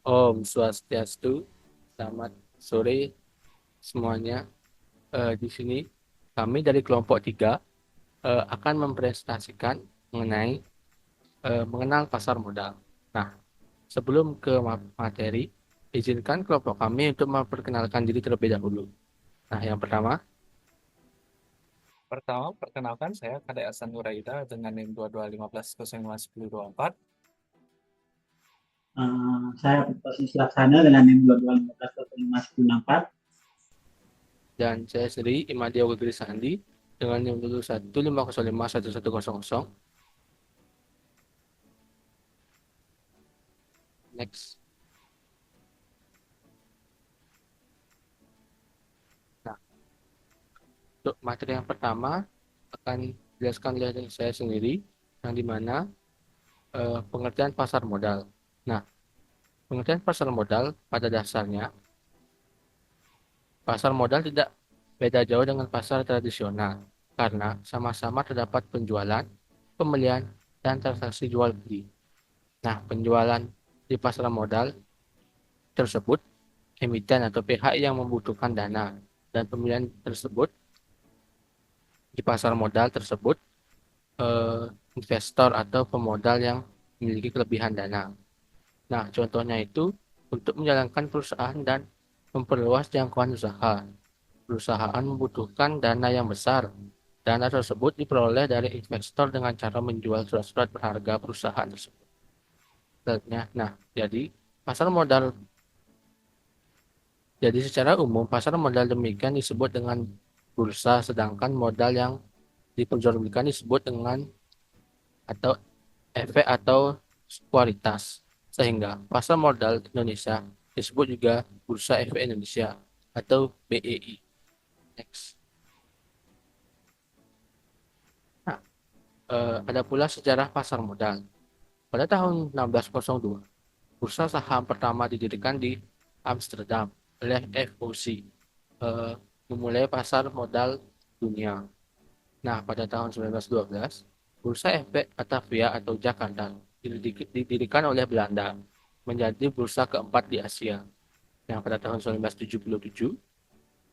Om Swastiastu, selamat sore semuanya. Di sini kami dari kelompok 3 akan mempresentasikan mengenai mengenal pasar modal. Nah, sebelum ke materi, izinkan kelompok kami untuk memperkenalkan diri terlebih dahulu. Nah, yang pertama, Pertama, perkenalkan saya Kade Hasan Nuraida dengan NIM 22150154. Saya posisi Laksana dengan NIM 22150564. dan saya sendiri Imadi Awilgiri Sandi dengan NIM 150511100. Next. Nah, untuk materi yang pertama akan dijelaskan oleh saya sendiri, yang dimana pengertian pasar modal. Nah, pengertian pasar modal pada dasarnya, pasar modal tidak beda jauh dengan pasar tradisional, karena sama-sama terdapat penjualan, pembelian, dan transaksi jual beli. Nah, penjualan di pasar modal tersebut, emiten atau pihak yang membutuhkan dana, dan pembelian tersebut di pasar modal tersebut, eh, investor atau pemodal yang memiliki kelebihan dana. Nah, contohnya itu untuk menjalankan perusahaan dan memperluas jangkauan usaha. Perusahaan membutuhkan dana yang besar. Dana tersebut diperoleh dari investor dengan cara menjual surat-surat berharga perusahaan tersebut. Nah, jadi pasar modal, jadi secara umum pasar modal demikian disebut dengan bursa, sedangkan modal yang diperjualbelikan disebut dengan atau efek atau kualitas. Sehingga pasar modal Indonesia disebut juga Bursa Efek Indonesia atau BEI. Next. Nah, ada pula sejarah pasar modal. Pada tahun 1602, bursa saham pertama didirikan di Amsterdam oleh FOC, eh, memulai pasar modal dunia. Nah, pada tahun 1912, Bursa Efek Batavia atau Jakarta didirikan oleh Belanda menjadi bursa keempat di Asia. Yang pada tahun 1977,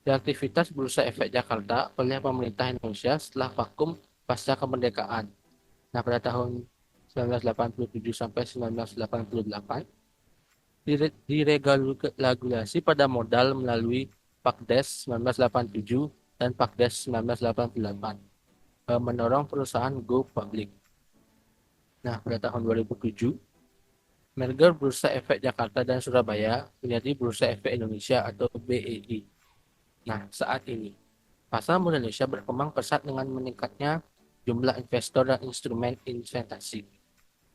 aktivitas Bursa Efek Jakarta oleh pemerintah Indonesia setelah vakum pasca kemerdekaan. Nah, pada tahun 1987 sampai 1988, diregulasi pada modal melalui Pakdes 1987 dan Pakdes 1988, mendorong perusahaan go public. Nah, pada tahun 2007, merger Bursa Efek Jakarta dan Surabaya menjadi Bursa Efek Indonesia atau BEI. Nah, saat ini, pasar modal Indonesia berkembang pesat dengan meningkatnya jumlah investor dan instrumen investasi.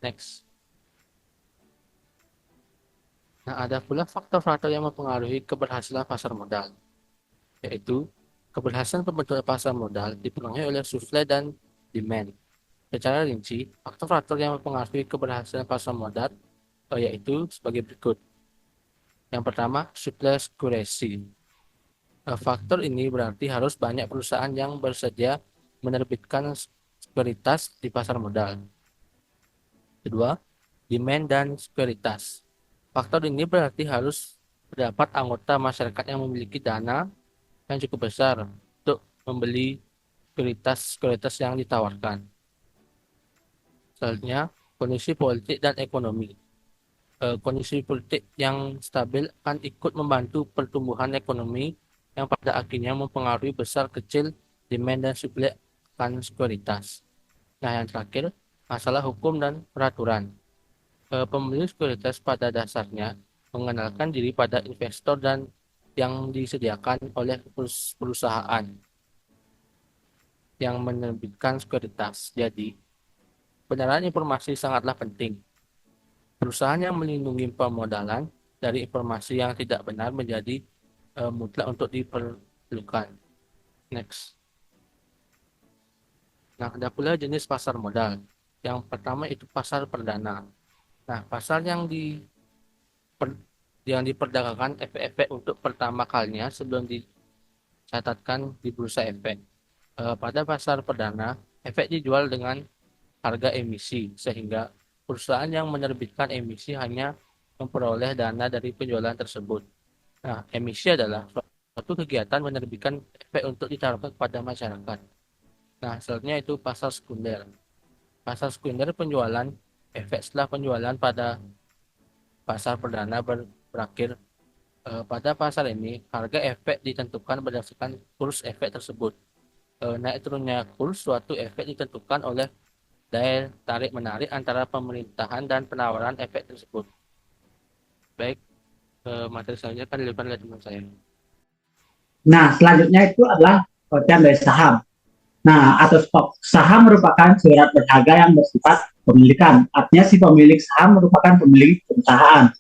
Next. Nah, ada pula faktor-faktor yang mempengaruhi keberhasilan pasar modal, yaitu keberhasilan pembentukan pasar modal dipengaruhi oleh supply dan demand. Secara rinci, faktor-faktor yang mempengaruhi keberhasilan pasar modal yaitu sebagai berikut. Yang pertama, supply accuracy. Faktor ini berarti harus banyak perusahaan yang bersedia menerbitkan sekuritas di pasar modal. Kedua, demand dan sekuritas. Faktor ini berarti harus terdapat anggota masyarakat yang memiliki dana yang cukup besar untuk membeli sekuritas yang ditawarkan. Selanjutnya, kondisi politik dan ekonomi. Kondisi politik yang stabil akan ikut membantu pertumbuhan ekonomi yang pada akhirnya mempengaruhi besar kecil demand dan supply akan sekuritas. Nah, yang terakhir, masalah hukum dan peraturan. Pembeli sekuritas pada dasarnya mengenalkan diri pada investor dan yang disediakan oleh perusahaan yang menerbitkan sekuritas. Jadi, kebenaran informasi sangatlah penting. Perusahaan yang melindungi pemodalan dari informasi yang tidak benar menjadi mutlak untuk diperlukan. Next. Nah, ada pula jenis pasar modal. Yang pertama itu pasar perdana. Nah, pasar yang diperdagangkan efek-efek untuk pertama kalinya sebelum dicatatkan di bursa efek. Pada pasar perdana, efek dijual dengan harga emisi, sehingga perusahaan yang menerbitkan emisi hanya memperoleh dana dari penjualan tersebut. Nah, emisi adalah suatu kegiatan menerbitkan efek untuk ditawarkan kepada masyarakat. Nah, selanjutnya itu pasar sekunder. Pasar sekunder penjualan efek setelah penjualan pada pasar perdana berakhir. Pada pasar ini, harga efek ditentukan berdasarkan kurs efek tersebut. Naik turunnya kurs suatu efek ditentukan oleh daya tarik-menarik antara pemerintahan dan penawaran efek tersebut. Baik, materi selanjutnya akan dilihat oleh teman saya. Nah, selanjutnya itu adalah pengertian dari saham. Nah, atau stok saham merupakan surat berharga yang bersifat pemilikan. Artinya si pemilik saham merupakan pemilik perusahaan.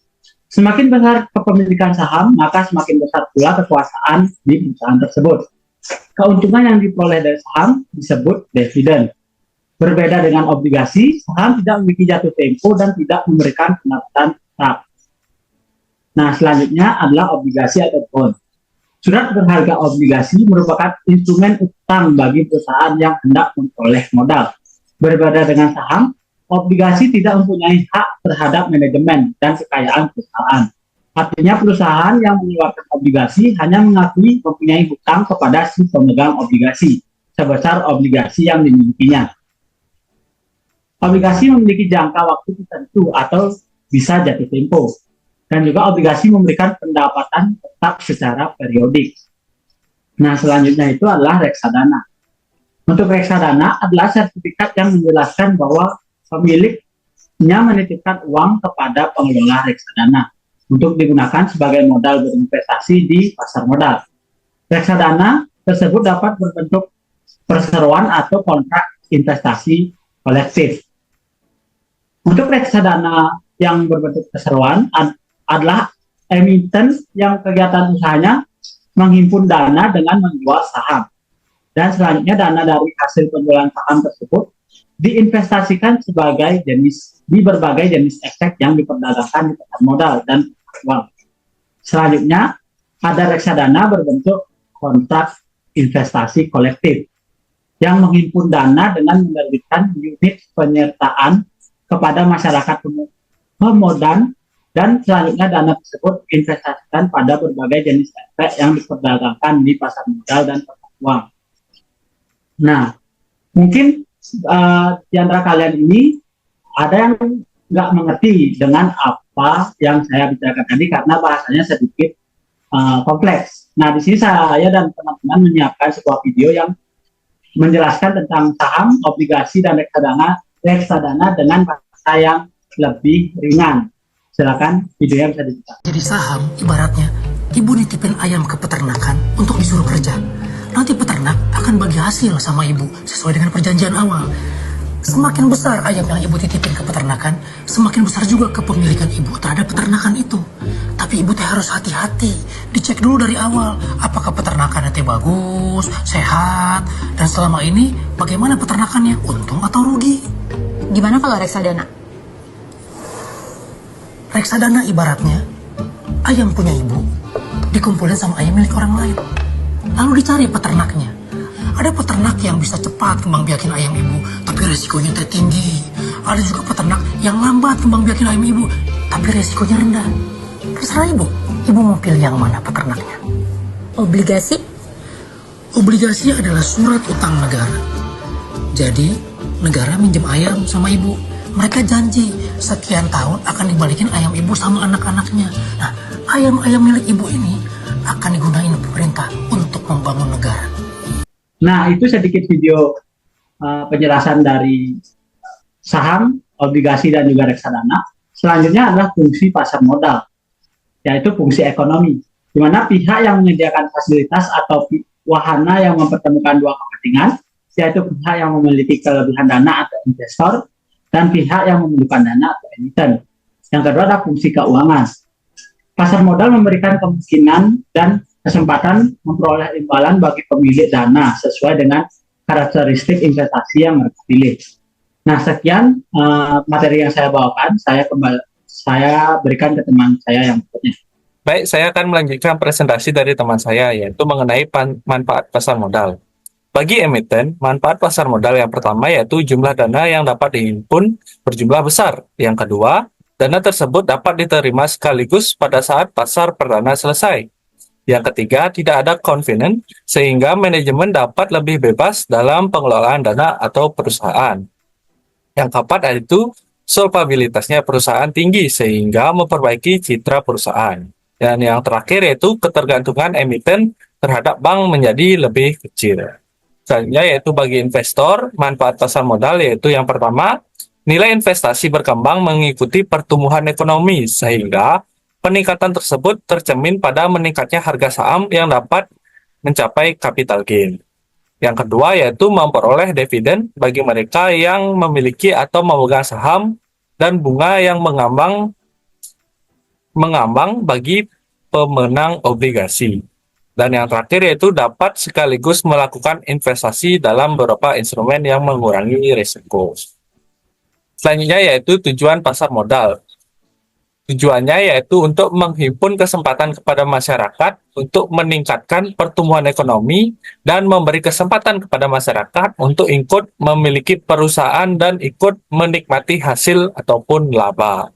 Semakin besar kepemilikan saham, maka semakin besar pula kekuasaan di perusahaan tersebut. Keuntungan yang diperoleh dari saham disebut dividen. Berbeda dengan obligasi, saham tidak memiliki jatuh tempo dan tidak memberikan pendapatan tetap. Nah, selanjutnya adalah obligasi atau bond. Surat berharga obligasi merupakan instrumen utang bagi perusahaan yang hendak memperoleh modal. Berbeda dengan saham, obligasi tidak mempunyai hak terhadap manajemen dan kekayaan perusahaan. Artinya perusahaan yang mengeluarkan obligasi hanya mengakui mempunyai hutang kepada si pemegang obligasi sebesar obligasi yang dimilikinya. Obligasi memiliki jangka waktu tertentu atau bisa jatuh tempo. Dan juga obligasi memberikan pendapatan tetap secara periodik. Nah, selanjutnya itu adalah reksadana. Untuk reksadana adalah sertifikat yang menjelaskan bahwa pemiliknya menitipkan uang kepada pengelola reksadana untuk digunakan sebagai modal berinvestasi di pasar modal. Reksadana tersebut dapat berbentuk perseroan atau kontrak investasi kolektif. Untuk reksadana yang berbentuk perseroan adalah emiten yang kegiatan usahanya menghimpun dana dengan menjual saham. Dan selanjutnya dana dari hasil penjualan saham tersebut diinvestasikan di berbagai jenis efek yang diperdagangkan di pasar modal dan uang. Selanjutnya ada reksadana berbentuk kontrak investasi kolektif yang menghimpun dana dengan menerbitkan unit penyertaan kepada masyarakat pemodal. Dan selanjutnya dana tersebut diinvestasikan pada berbagai jenis efek yang diperdagangkan di pasar modal dan pasar uang. Nah, mungkin di antara kalian ini ada yang nggak mengerti dengan apa yang saya bicarakan tadi karena bahasanya sedikit kompleks. Nah, di sini saya dan teman-teman menyiapkan sebuah video yang menjelaskan tentang saham, obligasi, dan reksadana dengan bahasa yang lebih ringan. Silakan videonya bisa dibuka. Jadi saham ibaratnya ibu nitipin ayam ke peternakan untuk disuruh kerja. Nanti peternak akan bagi hasil sama ibu sesuai dengan perjanjian awal. Semakin besar ayam yang ibu titipin ke peternakan, semakin besar juga kepemilikan ibu terhadap peternakan itu. Tapi ibu teh harus hati-hati, dicek dulu dari awal apakah peternakannya teh bagus, sehat, dan selama ini bagaimana peternakannya, untung atau rugi. Gimana kalau reksadana? Reksadana ibaratnya ayam punya ibu dikumpulin sama ayam milik orang lain. Lalu dicari peternaknya. Ada peternak yang bisa cepat kembang biakin ayam ibu, tapi resikonya tinggi. Ada juga peternak yang lambat kembang biakin ayam ibu, tapi resikonya rendah. Terserah ibu. Ibu mau pilih yang mana peternaknya? Obligasi? Obligasi adalah surat utang negara. Jadi negara minjem ayam sama ibu. Mereka janji sekian tahun akan dibalikin ayam ibu sama anak-anaknya. Nah, ayam-ayam milik ibu ini akan digunain pemerintah untuk membangun negara. Nah, itu sedikit video penjelasan dari saham, obligasi, dan juga reksadana. Selanjutnya adalah fungsi pasar modal, yaitu fungsi ekonomi, di mana pihak yang menyediakan fasilitas atau wahana yang mempertemukan dua kepentingan, yaitu pihak yang memiliki kelebihan dana atau investor, dan pihak yang memerlukan dana atau emiten. Yang kedua adalah fungsi keuangan. Pasar modal memberikan kemungkinan dan kesempatan memperoleh imbalan bagi pemilik dana sesuai dengan karakteristik investasi yang mereka pilih. Nah, sekian materi yang saya bawakan. Saya berikan ke teman saya yang berikutnya. Baik, saya akan melanjutkan presentasi dari teman saya, yaitu mengenai manfaat pasar modal. Bagi emiten, manfaat pasar modal yang pertama yaitu jumlah dana yang dapat dihimpun berjumlah besar. Yang kedua, Dana tersebut dapat diterima sekaligus pada saat pasar perdana selesai. Yang ketiga, tidak ada covenant, sehingga manajemen dapat lebih bebas dalam pengelolaan dana atau perusahaan. Yang keempat yaitu solvabilitasnya perusahaan tinggi, sehingga memperbaiki citra perusahaan. Dan yang terakhir yaitu ketergantungan emiten terhadap bank menjadi lebih kecil. Selanjutnya yaitu bagi investor, manfaat pasar modal yaitu yang pertama, nilai investasi berkembang mengikuti pertumbuhan ekonomi, sehingga peningkatan tersebut tercermin pada meningkatnya harga saham yang dapat mencapai capital gain. Yang kedua yaitu memperoleh dividen bagi mereka yang memiliki atau memegang saham dan bunga yang mengambang bagi pemenang obligasi. Dan yang terakhir yaitu dapat sekaligus melakukan investasi dalam beberapa instrumen yang mengurangi risiko. Selanjutnya yaitu tujuan pasar modal. Tujuannya yaitu untuk menghimpun kesempatan kepada masyarakat untuk meningkatkan pertumbuhan ekonomi dan memberi kesempatan kepada masyarakat untuk ikut memiliki perusahaan dan ikut menikmati hasil ataupun laba.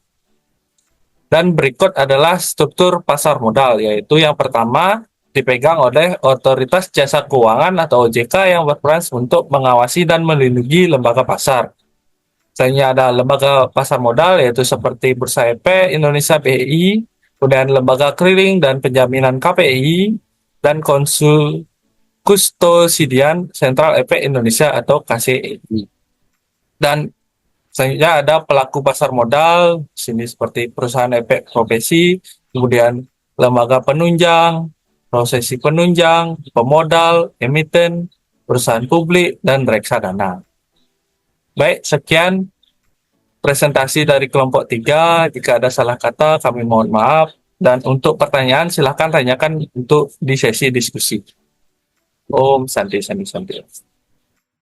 Dan berikut adalah struktur pasar modal, yaitu yang pertama dipegang oleh Otoritas Jasa Keuangan atau OJK yang berperan untuk mengawasi dan melindungi lembaga pasar. Selanjutnya ada lembaga pasar modal yaitu seperti Bursa Efek Indonesia BI, kemudian lembaga clearing dan penjaminan KPI, dan kustodian Sentral Efek Indonesia atau KCEI. Dan selanjutnya ada pelaku pasar modal, sini seperti perusahaan efek profesi, kemudian lembaga penunjang, prosesi penunjang, pemodal, emiten, perusahaan publik, dan reksadana. Baik, sekian presentasi dari kelompok 3. Jika ada salah kata, kami mohon maaf. Dan untuk pertanyaan, silahkan tanyakan untuk di sesi diskusi. Om Santi Santi Santi.